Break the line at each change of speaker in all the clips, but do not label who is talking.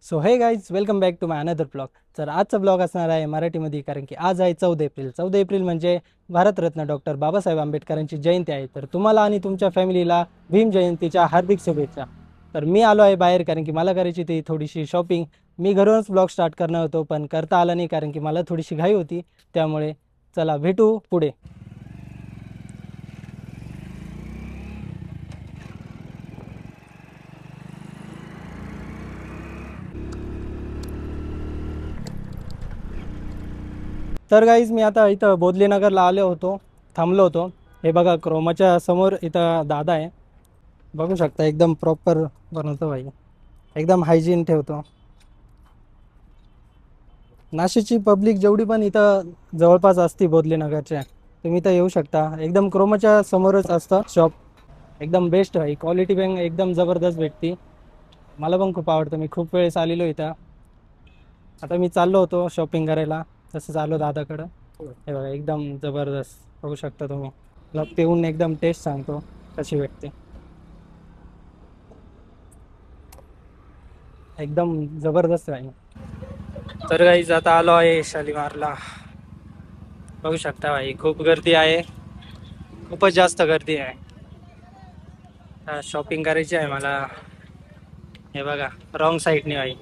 So hey guys welcome back to my another blog. तर आजचा blog असणार आहे मराठीमध्ये, कारण की आज आहे 14 एप्रिल. 14 एप्रिल म्हणजे भारतरत्न डॉक्टर बाबासाहेब आंबेडकरांची जयंती आहे. तर तुम्हाला आणि तुमच्या फॅमिलीला भीम जयंतीच्या हार्दिक शुभेच्छा. तर मी आलो आहे बाहेर, कारण की मला करायची ती थोडीशी शॉपिंग. मी घरूनच ब्लॉग स्टार्ट करणार होतो, पण करता आला नाही, कारण की मला थोडीशी घाई होती. त्यामुळे चला भेटू पुढे. तर गाईज मी आता इथं बोधलेनगरला आलो होतो, थांबलो होतो. हे बघा, क्रोमाच्या समोर इथं दादा आहे. बघू शकता, एकदम प्रॉपर बनवतो भाई, एकदम हायजीन ठेवतो. नाशिकची पब्लिक जेवढी पण इथं जवळपास असते बोधलेनगरच्या, तुम्ही इथं येऊ शकता. एकदम क्रोमाच्या समोरच असतं शॉप. एकदम बेस्ट भाई, क्वालिटी पण एकदम जबरदस्त भेटते. मला पण खूप आवडतं, मी खूप वेळेस आलेलो इथं. आता मी चाललो होतो शॉपिंग करायला, तसं चाललो दादाकडं. हे बघा, एकदम जबरदस्त बघू शकता तुम्ही. मला पिऊन एकदम टेस्ट सांगतो कशी भेटते. एकदम जबरदस्त आहे. तर गाईज आता आलो आहे शालीमारला. बघू शकता भाई, खूप गर्दी आहे, खूपच जास्त गर्दी आहे. शॉपिंग करायची आहे मला. हे बघा, रॉंग साईडने भाई.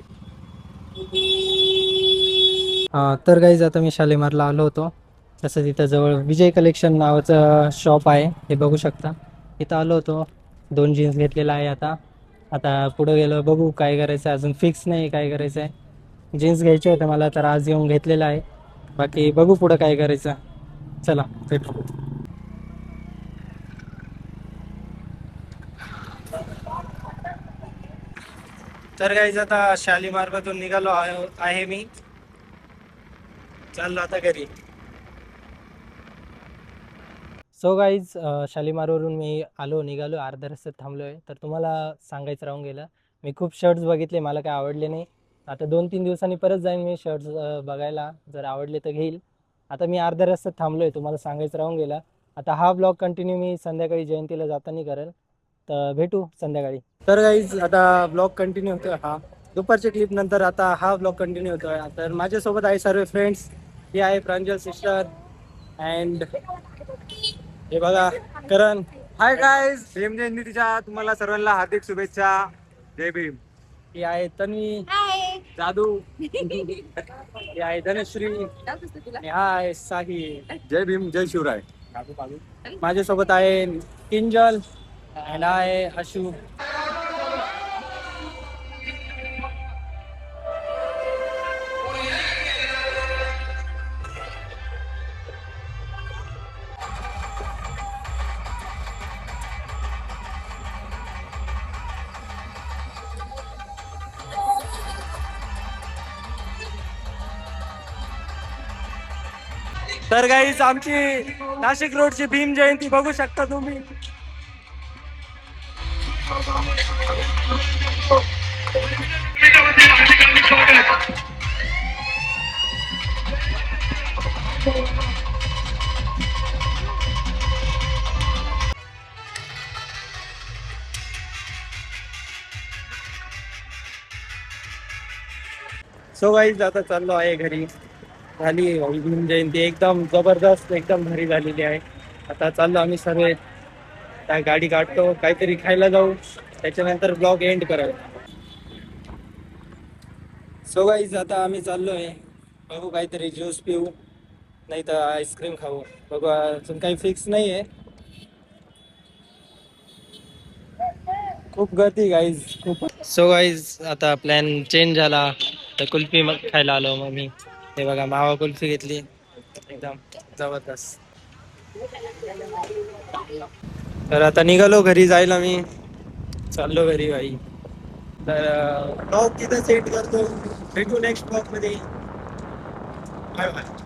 तर गाईज आता मी शालीमारला आलो होतो. तसं तिथं जवळ विजय कलेक्शन नावाचं शॉप आहे, हे बघू शकता. इथं आलो होतो, 2 जीन्स घेतलेला आहे. आता आता पुढं गेलो, बघू काय करायचं, अजून फिक्स नाही काय करायचं आहे. जीन्स घ्यायचे होते मला, तर आज येऊन घेतलेला आहे. बाकी बघू पुढं काय करायचं. चला भेटू. तर गाईज आता शालीमारमधून निघालो आहे मी. चाललो आता घरी. सो गाईज, शालीमारवरून मी निघालो, अर्ध्या रस्त्यात थांबलो आहे. तर तुम्हाला सांगायचं राहून गेलं, मी खूप शर्ट्स बघितले, मला काय आवडले नाही. आता 2-3 दिवसांनी परत जाईन मी शर्ट्स बघायला, जर आवडले तर घेईल. आता मी अर्ध्या रस्त्यात थांबलो आहे, तुम्हाला सांगायचं राहून गेलं. आता हा ब्लॉग कंटिन्यू मी संध्याकाळी जयंतीला जाताना करेल. तर भेटू संध्याकाळी. तर गाईज आता ब्लॉग कंटिन्यू होतो हा. दुपारच्या क्लिप नंतर आता हा ब्लॉग कंटिन्यू होतोय. तर माझ्यासोबत आहे सर्व फ्रेंड्स. ही आहे प्रांजल सिस्टर, अँड हे बघा करण.
हाय गाईज, भीम जयंतीच्या तुम्हाला सर्वांना हार्दिक शुभेच्छा. जय भीम.
ही आहे तन्वी, जादू. ही आहे धनश्री, आणि हा आहे साही.
जय भीम, जय शिवराय.
माझ्यासोबत आहे किंजल, अँड आहे अशू. तर गाईज आमची नाशिक रोडची भीम जयंती बघू शकता तुम्ही. सो गाईज आता चाललो आहे घरी. झाली भीम जयंती एकदम जबरदस्त, एकदम भारी झालेली आहे. आता चाललो आम्ही सर्व, त्या गाडी काढतो, काहीतरी खायला जाऊ, त्याच्यानंतर ब्लॉग एंड करायला. सो गाईज आता आम्ही चाललो आहे, बघू काहीतरी ज्यूस पिऊ, नाही तर आईस्क्रीम खाऊ. बघू, अजून काही फिक्स नाही आहे. खूप गर्दी गाईज, खूप. सो गाईज आता प्लॅन चेंज झाला, तर कुल्फी मग खायला आलो मग मी. हे बघा, मावा कुल्फी घेतली, एकदम जबरदस्त. तर आता निघालो घरी जायला मी. चाललो घरी भाई. तर ब्लॉग तिथं सेट करतो, भेटू नेक्स्ट ब्लॉग मध्ये. Bye bye.